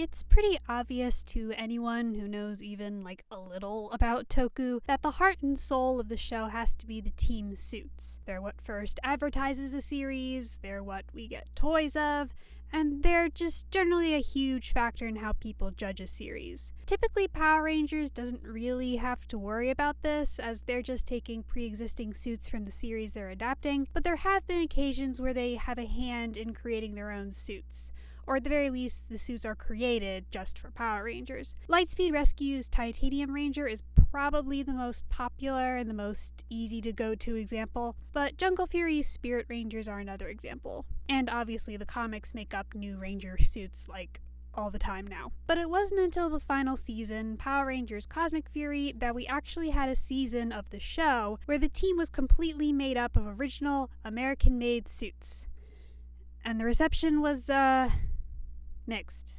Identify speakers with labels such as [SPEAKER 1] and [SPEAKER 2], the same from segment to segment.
[SPEAKER 1] It's pretty obvious to anyone who knows even a little about Toku that the heart and soul of the show has to be the team suits. They're what first advertises a series, they're what we get toys of, and they're just generally a huge factor in how people judge a series. Typically, Power Rangers doesn't really have to worry about this, as they're just taking pre-existing suits from the series they're adapting, but there have been occasions where they have a hand in creating their own suits. Or at the very least, the suits are created just for Power Rangers. Lightspeed Rescue's Titanium Ranger is probably the most popular and the most easy to go to example, but Jungle Fury's Spirit Rangers are another example. And obviously the comics make up new Ranger suits all the time now. But it wasn't until the final season, Power Rangers Cosmic Fury, that we actually had a season of the show where the team was completely made up of original American-made suits. And the reception was, mixed.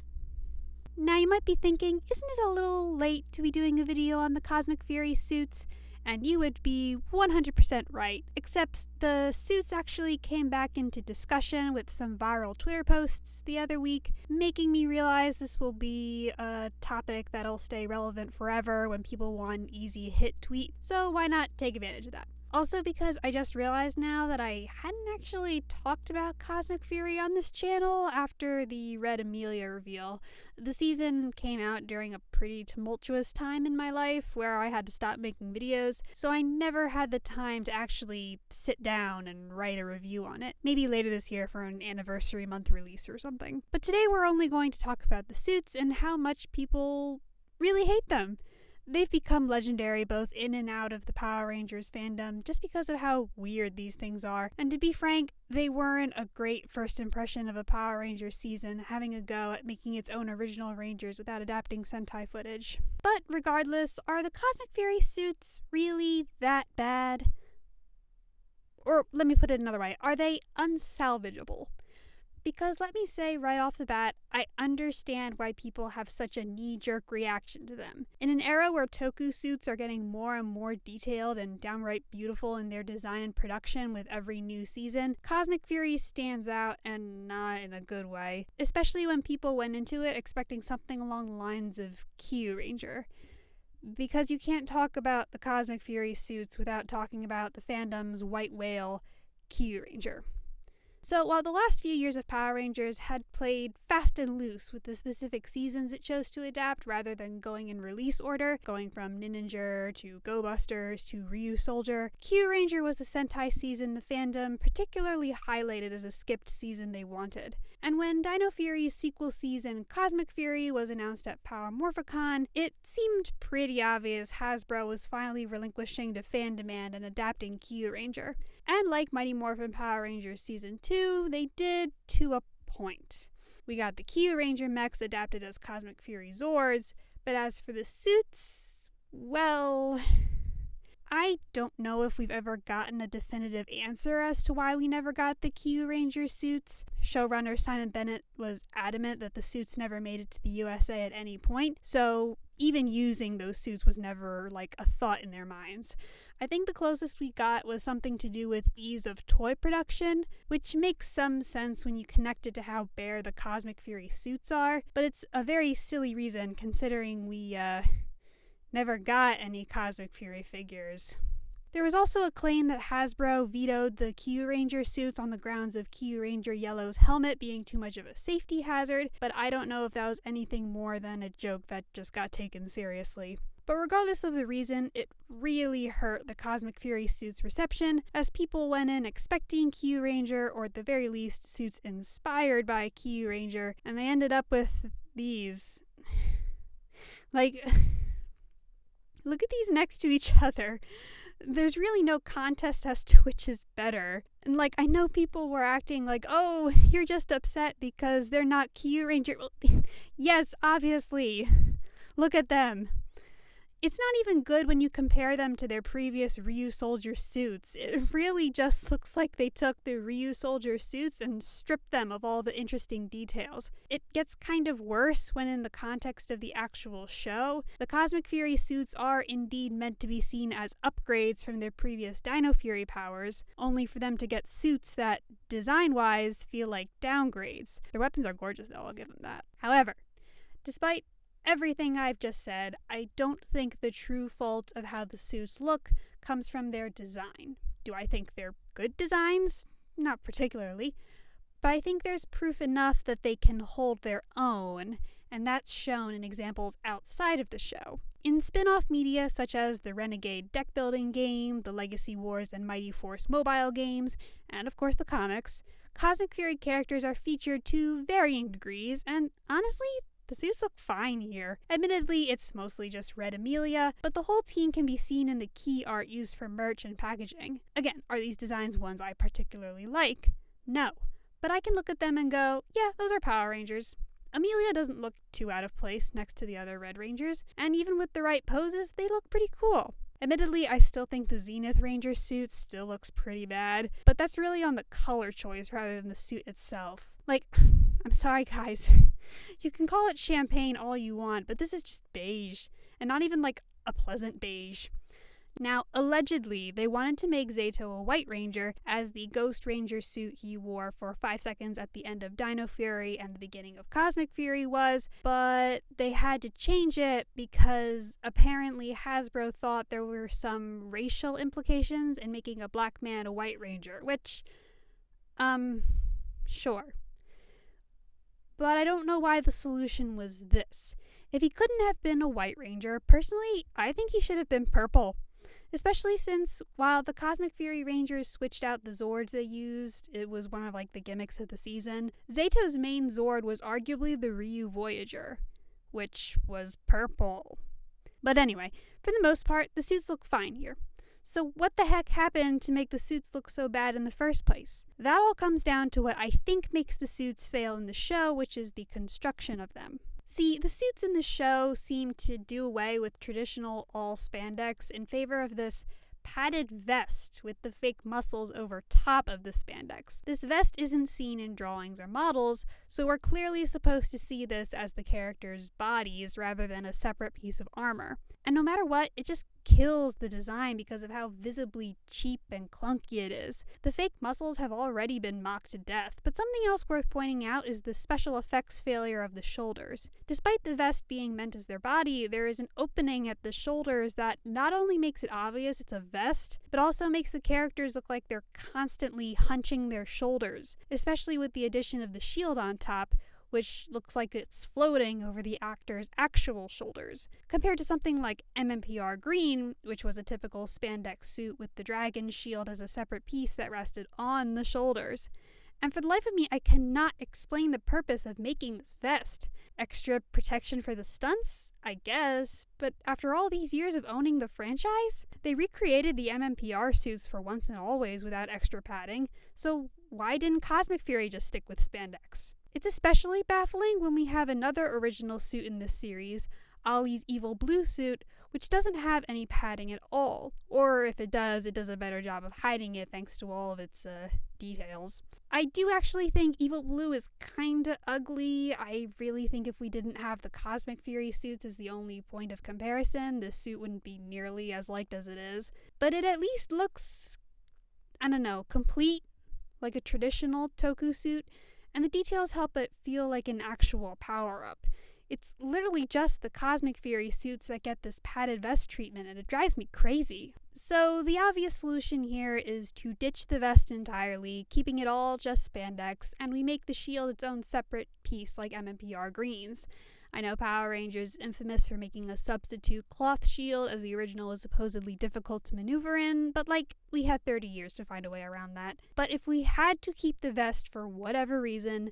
[SPEAKER 1] Now you might be thinking, isn't it a little late to be doing a video on the Cosmic Fury suits? And you would be 100% right, except the suits actually came back into discussion with some viral Twitter posts the other week, making me realize this will be a topic that'll stay relevant forever when people want an easy hit tweet, so why not take advantage of that? Also because I just realized now that I hadn't actually talked about Cosmic Fury on this channel after the Red Amelia reveal. The season came out during a pretty tumultuous time in my life where I had to stop making videos, so I never had the time to actually sit down and write a review on it. Maybe later this year for an anniversary month release or something. But today we're only going to talk about the suits and how much people really hate them. They've become legendary both in and out of the Power Rangers fandom just because of how weird these things are. And to be frank, they weren't a great first impression of a Power Rangers season, having a go at making its own original Rangers without adapting Sentai footage. But regardless, are the Cosmic Fury suits really that bad? Or let me put it another way, are they unsalvageable? Because let me say right off the bat, I understand why people have such a knee-jerk reaction to them. In an era where Toku suits are getting more and more detailed and downright beautiful in their design and production with every new season, Cosmic Fury stands out, and not in a good way. Especially when people went into it expecting something along the lines of Kyu Ranger. Because you can't talk about the Cosmic Fury suits without talking about the fandom's white whale, Kyu Ranger. So while the last few years of Power Rangers had played fast and loose with the specific seasons it chose to adapt rather than going in release order, going from Ninja to Go Busters to Ryu Soldier, Kyu Ranger was the Sentai season the fandom particularly highlighted as a skipped season they wanted. And when Dino Fury's sequel season Cosmic Fury was announced at Power Morphicon, it seemed pretty obvious Hasbro was finally relinquishing to fan demand and adapting Kyu Ranger. And like Mighty Morphin Power Rangers Season 2, they did to a point. We got the Kyu Ranger mechs adapted as Cosmic Fury Zords, but as for the suits, well, I don't know if we've ever gotten a definitive answer as to why we never got the Kyu Ranger suits. Showrunner Simon Bennett was adamant that the suits never made it to the USA at any point, so even using those suits was never a thought in their minds. I think the closest we got was something to do with ease of toy production, which makes some sense when you connect it to how bare the Cosmic Fury suits are, but it's a very silly reason considering we never got any Cosmic Fury figures. There was also a claim that Hasbro vetoed the Kyu Ranger suits on the grounds of Kyu Ranger Yellow's helmet being too much of a safety hazard, but I don't know if that was anything more than a joke that just got taken seriously. But regardless of the reason, it really hurt the Cosmic Fury suits' reception, as people went in expecting Kyu Ranger, or at the very least, suits inspired by Kyu Ranger, and they ended up with these. Look at these next to each other. There's really no contest as to which is better. And I know people were acting like, oh, you're just upset because they're not Kyu Ranger. Well, yes, obviously. Look at them. It's not even good when you compare them to their previous Ryu Soldier suits. It really just looks like they took the Ryu Soldier suits and stripped them of all the interesting details. It gets kind of worse when in the context of the actual show, the Cosmic Fury suits are indeed meant to be seen as upgrades from their previous Dino Fury powers, only for them to get suits that, design-wise, feel like downgrades. Their weapons are gorgeous though, I'll give them that. However, Despite everything I've just said, I don't think the true fault of how the suits look comes from their design. Do I think they're good designs? Not particularly. But I think there's proof enough that they can hold their own, and that's shown in examples outside of the show. In spin-off media such as the Renegade deck-building game, the Legacy Wars and Mighty Force mobile games, and of course the comics, Cosmic Fury characters are featured to varying degrees, and honestly, the suits look fine here. Admittedly, it's mostly just Red Amelia, but the whole team can be seen in the key art used for merch and packaging. Again, are these designs ones I particularly like? No. But I can look at them and go, yeah, those are Power Rangers. Amelia doesn't look too out of place next to the other Red Rangers, and even with the right poses, they look pretty cool. Admittedly, I still think the Zenith Ranger suit still looks pretty bad, but that's really on the color choice rather than the suit itself. Like, I'm sorry guys, you can call it champagne all you want, but this is just beige, and not even like a pleasant beige. Now, allegedly, they wanted to make Zato a White Ranger, as the Ghost Ranger suit he wore for 5 seconds at the end of Dino Fury and the beginning of Cosmic Fury was, but they had to change it because apparently Hasbro thought there were some racial implications in making a black man a White Ranger, which, sure. But I don't know why the solution was this. If he couldn't have been a White Ranger, personally, I think he should have been purple. Especially since, while the Cosmic Fury Rangers switched out the Zords they used, it was one of the gimmicks of the season, Zato's main Zord was arguably the Ryu Voyager, which was purple. But anyway, for the most part, the suits look fine here. So what the heck happened to make the suits look so bad in the first place? That all comes down to what I think makes the suits fail in the show, which is the construction of them. See, the suits in the show seem to do away with traditional all spandex in favor of this padded vest with the fake muscles over top of the spandex. This vest isn't seen in drawings or models, so we're clearly supposed to see this as the characters' bodies rather than a separate piece of armor. And no matter what, it just kills the design because of how visibly cheap and clunky it is. The fake muscles have already been mocked to death, but something else worth pointing out is the special effects failure of the shoulders. Despite the vest being meant as their body, there is an opening at the shoulders that not only makes it obvious it's a vest, but also makes the characters look like they're constantly hunching their shoulders, especially with the addition of the shield on top, which looks like it's floating over the actor's actual shoulders, compared to something like MMPR Green, which was a typical spandex suit with the dragon shield as a separate piece that rested on the shoulders. And for the life of me, I cannot explain the purpose of making this vest. Extra protection for the stunts? I guess. But after all these years of owning the franchise, they recreated the MMPR suits for once and always without extra padding, so why didn't Cosmic Fury just stick with spandex? It's especially baffling when we have another original suit in this series, Ollie's Evil Blue suit, which doesn't have any padding at all. Or if it does a better job of hiding it thanks to all of its details. I do actually think Evil Blue is kinda ugly. I really think if we didn't have the Cosmic Fury suits as the only point of comparison, this suit wouldn't be nearly as liked as it is. But it at least looks, I don't know, complete, like a traditional Toku suit, and the details help it feel like an actual power-up. It's literally just the Cosmic Fury suits that get this padded vest treatment, and it drives me crazy. So the obvious solution here is to ditch the vest entirely, keeping it all just spandex, and we make the shield its own separate piece like MMPR Greens. I know Power Rangers is infamous for making a substitute cloth shield, as the original was supposedly difficult to maneuver in, but we had 30 years to find a way around that. But if we had to keep the vest for whatever reason,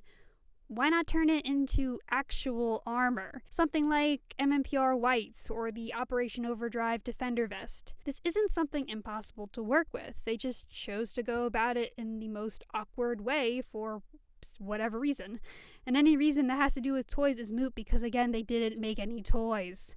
[SPEAKER 1] why not turn it into actual armor? Something like MMPR Whites or the Operation Overdrive Defender Vest. This isn't something impossible to work with. They just chose to go about it in the most awkward way for whatever reason. And any reason that has to do with toys is moot because, again, they didn't make any toys.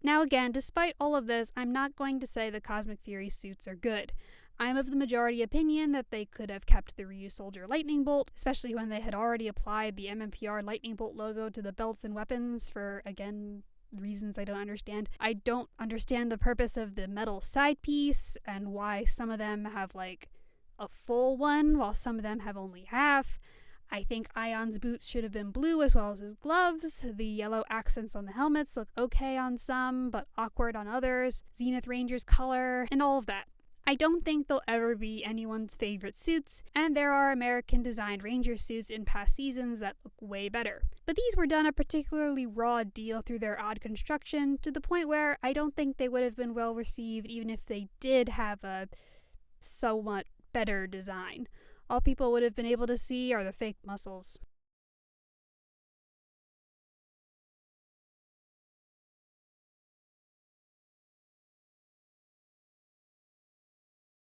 [SPEAKER 1] Now again, despite all of this, I'm not going to say the Cosmic Fury suits are good. I'm of the majority opinion that they could have kept the Ryu Soldier Lightning Bolt, especially when they had already applied the MMPR Lightning Bolt logo to the belts and weapons for, again, reasons I don't understand. I don't understand the purpose of the metal side piece and why some of them have a full one while some of them have only half. I think Ion's boots should have been blue as well as his gloves. The yellow accents on the helmets look okay on some, but awkward on others. Zenith Ranger's color, and all of that. I don't think they'll ever be anyone's favorite suits, and there are American-designed Ranger suits in past seasons that look way better. But these were done a particularly raw deal through their odd construction, to the point where I don't think they would have been well received even if they did have a somewhat better design. All people would have been able to see are the fake muscles.